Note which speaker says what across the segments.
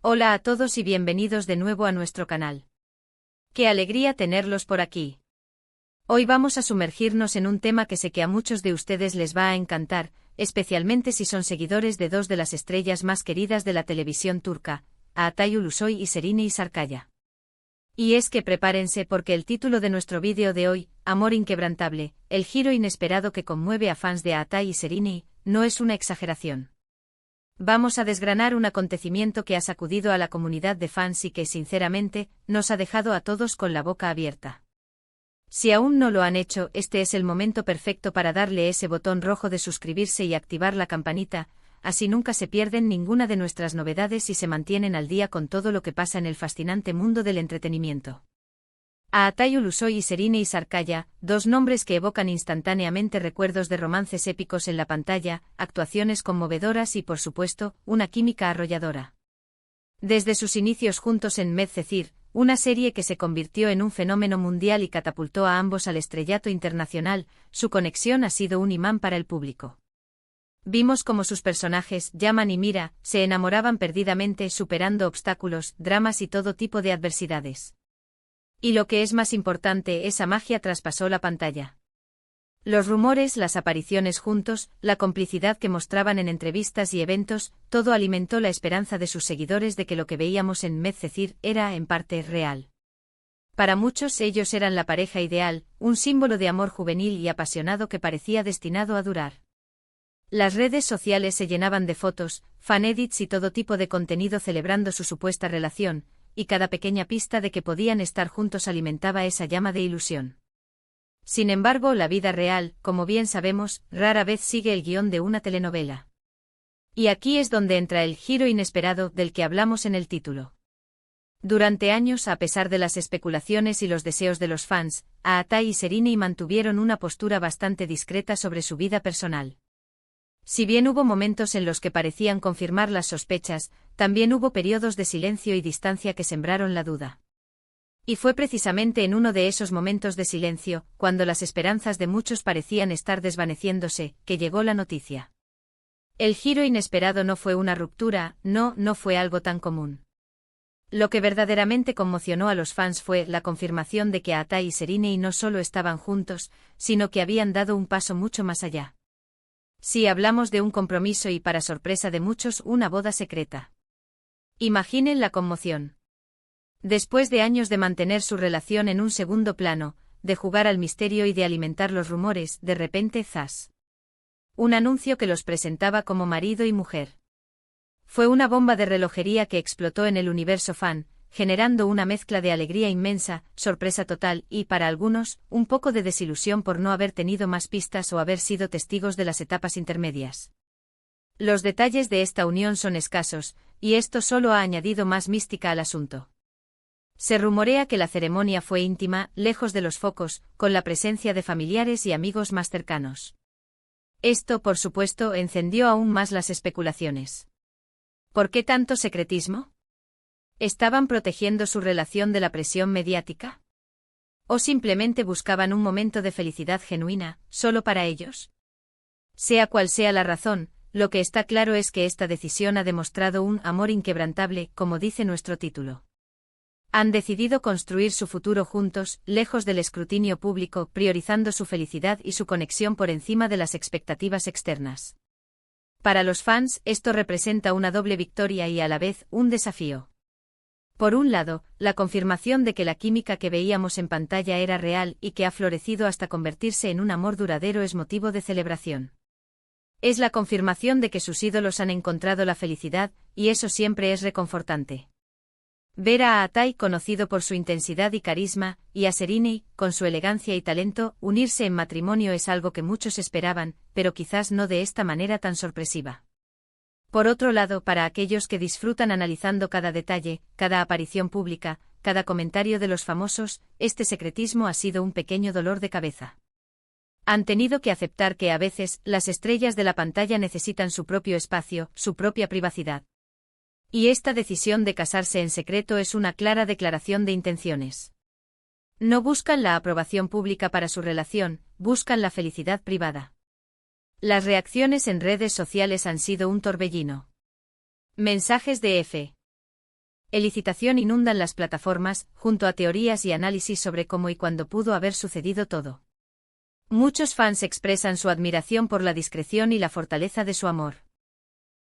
Speaker 1: Hola a todos y bienvenidos de nuevo a nuestro canal. ¡Qué alegría tenerlos por aquí! Hoy vamos a sumergirnos en un tema que sé que a muchos de ustedes les va a encantar, especialmente si son seguidores de dos de las estrellas más queridas de la televisión turca, Altay Ulusoy y Şehrine Sarıkaya. Y es que prepárense porque el título de nuestro vídeo de hoy, Amor inquebrantable, el giro inesperado que conmueve a fans de Altay y Şehrine, no es una exageración. Vamos a desgranar un acontecimiento que ha sacudido a la comunidad de fans y que, sinceramente, nos ha dejado a todos con la boca abierta. Si aún no lo han hecho, este es el momento perfecto para darle ese botón rojo de suscribirse y activar la campanita, así nunca se pierden ninguna de nuestras novedades y se mantienen al día con todo lo que pasa en el fascinante mundo del entretenimiento. Altay Ulusoy y Şehrine Sarıkaya, dos nombres que evocan instantáneamente recuerdos de romances épicos en la pantalla, actuaciones conmovedoras y, por supuesto, una química arrolladora. Desde sus inicios juntos en Medcezir, una serie que se convirtió en un fenómeno mundial y catapultó a ambos al estrellato internacional, su conexión ha sido un imán para el público. Vimos cómo sus personajes, Yaman y Mira, se enamoraban perdidamente superando obstáculos, dramas y todo tipo de adversidades. Y lo que es más importante, esa magia traspasó la pantalla. Los rumores, las apariciones juntos, la complicidad que mostraban en entrevistas y eventos, todo alimentó la esperanza de sus seguidores de que lo que veíamos en Medcezir era, en parte, real. Para muchos ellos eran la pareja ideal, un símbolo de amor juvenil y apasionado que parecía destinado a durar. Las redes sociales se llenaban de fotos, fanedits y todo tipo de contenido celebrando su supuesta relación, y cada pequeña pista de que podían estar juntos alimentaba esa llama de ilusión. Sin embargo, la vida real, como bien sabemos, rara vez sigue el guión de una telenovela. Y aquí es donde entra el giro inesperado del que hablamos en el título. Durante años, a pesar de las especulaciones y los deseos de los fans, Altay y Şehrine mantuvieron una postura bastante discreta sobre su vida personal. Si bien hubo momentos en los que parecían confirmar las sospechas, también hubo periodos de silencio y distancia que sembraron la duda. Y fue precisamente en uno de esos momentos de silencio, cuando las esperanzas de muchos parecían estar desvaneciéndose, que llegó la noticia. El giro inesperado no fue una ruptura, no fue algo tan común. Lo que verdaderamente conmocionó a los fans fue la confirmación de que Altay y Şehrine no solo estaban juntos, sino que habían dado un paso mucho más allá. Sí, hablamos de un compromiso y, para sorpresa de muchos, una boda secreta. Imaginen la conmoción. Después de años de mantener su relación en un segundo plano, de jugar al misterio y de alimentar los rumores, de repente, ¡zas! Un anuncio que los presentaba como marido y mujer. Fue una bomba de relojería que explotó en el universo fan, generando una mezcla de alegría inmensa, sorpresa total y, para algunos, un poco de desilusión por no haber tenido más pistas o haber sido testigos de las etapas intermedias. Los detalles de esta unión son escasos, y esto solo ha añadido más mística al asunto. Se rumorea que la ceremonia fue íntima, lejos de los focos, con la presencia de familiares y amigos más cercanos. Esto, por supuesto, encendió aún más las especulaciones. ¿Por qué tanto secretismo? ¿Estaban protegiendo su relación de la presión mediática? ¿O simplemente buscaban un momento de felicidad genuina, solo para ellos? Sea cual sea la razón, lo que está claro es que esta decisión ha demostrado un amor inquebrantable, como dice nuestro título. Han decidido construir su futuro juntos, lejos del escrutinio público, priorizando su felicidad y su conexión por encima de las expectativas externas. Para los fans, esto representa una doble victoria y a la vez un desafío. Por un lado, la confirmación de que la química que veíamos en pantalla era real y que ha florecido hasta convertirse en un amor duradero es motivo de celebración. Es la confirmación de que sus ídolos han encontrado la felicidad, y eso siempre es reconfortante. Ver a Altay, conocido por su intensidad y carisma, y a Şehrine, con su elegancia y talento, unirse en matrimonio es algo que muchos esperaban, pero quizás no de esta manera tan sorpresiva. Por otro lado, para aquellos que disfrutan analizando cada detalle, cada aparición pública, cada comentario de los famosos, este secretismo ha sido un pequeño dolor de cabeza. Han tenido que aceptar que a veces, las estrellas de la pantalla necesitan su propio espacio, su propia privacidad. Y esta decisión de casarse en secreto es una clara declaración de intenciones. No buscan la aprobación pública para su relación, buscan la felicidad privada. Las reacciones en redes sociales han sido un torbellino. Mensajes de F. Licitación inundan las plataformas, junto a teorías y análisis sobre cómo y cuándo pudo haber sucedido todo. Muchos fans expresan su admiración por la discreción y la fortaleza de su amor.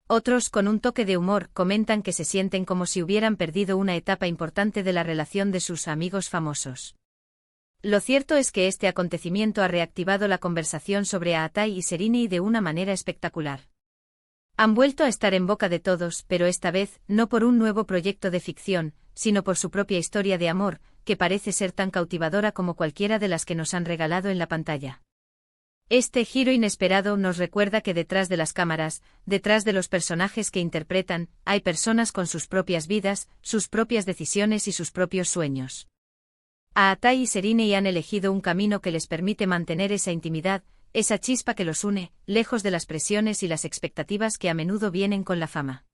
Speaker 1: Otros, con un toque de humor, comentan que se sienten como si hubieran perdido una etapa importante de la relación de sus amigos famosos. Lo cierto es que este acontecimiento ha reactivado la conversación sobre Aatai y Serrini de una manera espectacular. Han vuelto a estar en boca de todos, pero esta vez, no por un nuevo proyecto de ficción, sino por su propia historia de amor, que parece ser tan cautivadora como cualquiera de las que nos han regalado en la pantalla. Este giro inesperado nos recuerda que detrás de las cámaras, detrás de los personajes que interpretan, hay personas con sus propias vidas, sus propias decisiones y sus propios sueños. Aatai y Serrini han elegido un camino que les permite mantener esa intimidad, esa chispa que los une, lejos de las presiones y las expectativas que a menudo vienen con la fama.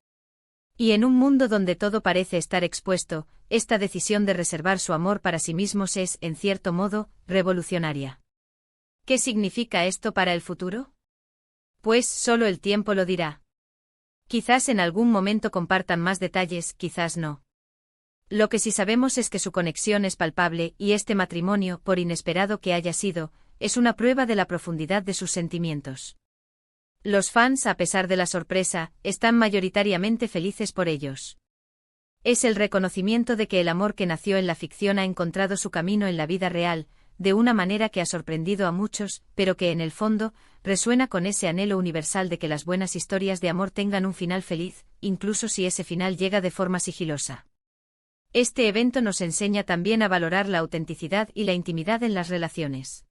Speaker 1: Y en un mundo donde todo parece estar expuesto, esta decisión de reservar su amor para sí mismos es, en cierto modo, revolucionaria. ¿Qué significa esto para el futuro? Pues solo el tiempo lo dirá. Quizás en algún momento compartan más detalles, quizás no. Lo que sí sabemos es que su conexión es palpable y este matrimonio, por inesperado que haya sido, es una prueba de la profundidad de sus sentimientos. Los fans, a pesar de la sorpresa, están mayoritariamente felices por ellos. Es el reconocimiento de que el amor que nació en la ficción ha encontrado su camino en la vida real, de una manera que ha sorprendido a muchos, pero que en el fondo, resuena con ese anhelo universal de que las buenas historias de amor tengan un final feliz, incluso si ese final llega de forma sigilosa. Este evento nos enseña también a valorar la autenticidad y la intimidad en las relaciones.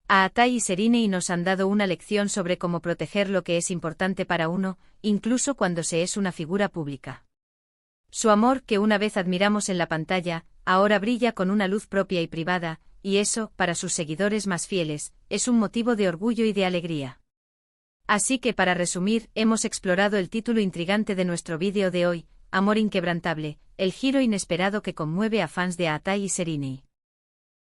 Speaker 1: Aatai y Serrini nos han dado una lección sobre cómo proteger lo que es importante para uno, incluso cuando se es una figura pública. Su amor, que una vez admiramos en la pantalla, ahora brilla con una luz propia y privada, y eso, para sus seguidores más fieles, es un motivo de orgullo y de alegría. Así que para resumir, hemos explorado el título intrigante de nuestro vídeo de hoy, Amor inquebrantable, el giro inesperado que conmueve a fans de Aatai y Serrini.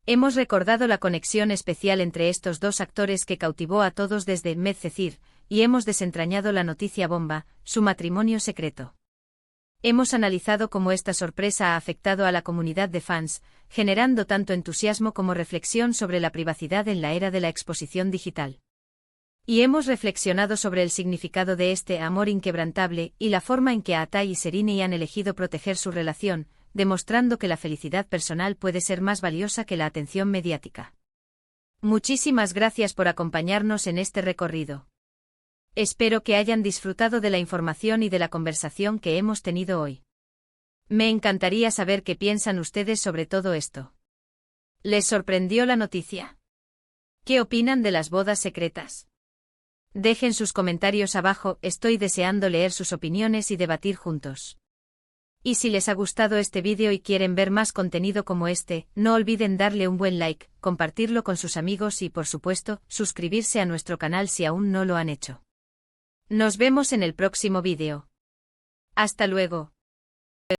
Speaker 1: Hemos recordado la conexión especial entre estos dos actores que cautivó a todos desde Medcezir, y hemos desentrañado la noticia bomba, su matrimonio secreto. Hemos analizado cómo esta sorpresa ha afectado a la comunidad de fans, generando tanto entusiasmo como reflexión sobre la privacidad en la era de la exposición digital. Y hemos reflexionado sobre el significado de este amor inquebrantable y la forma en que Aatai y Serrini han elegido proteger su relación, demostrando que la felicidad personal puede ser más valiosa que la atención mediática. Muchísimas gracias por acompañarnos en este recorrido. Espero que hayan disfrutado de la información y de la conversación que hemos tenido hoy. Me encantaría saber qué piensan ustedes sobre todo esto. ¿Les sorprendió la noticia? ¿Qué opinan de las bodas secretas? Dejen sus comentarios abajo, estoy deseando leer sus opiniones y debatir juntos. Y si les ha gustado este vídeo y quieren ver más contenido como este, no olviden darle un buen like, compartirlo con sus amigos y, por supuesto, suscribirse a nuestro canal si aún no lo han hecho. Nos vemos en el próximo vídeo. Hasta luego.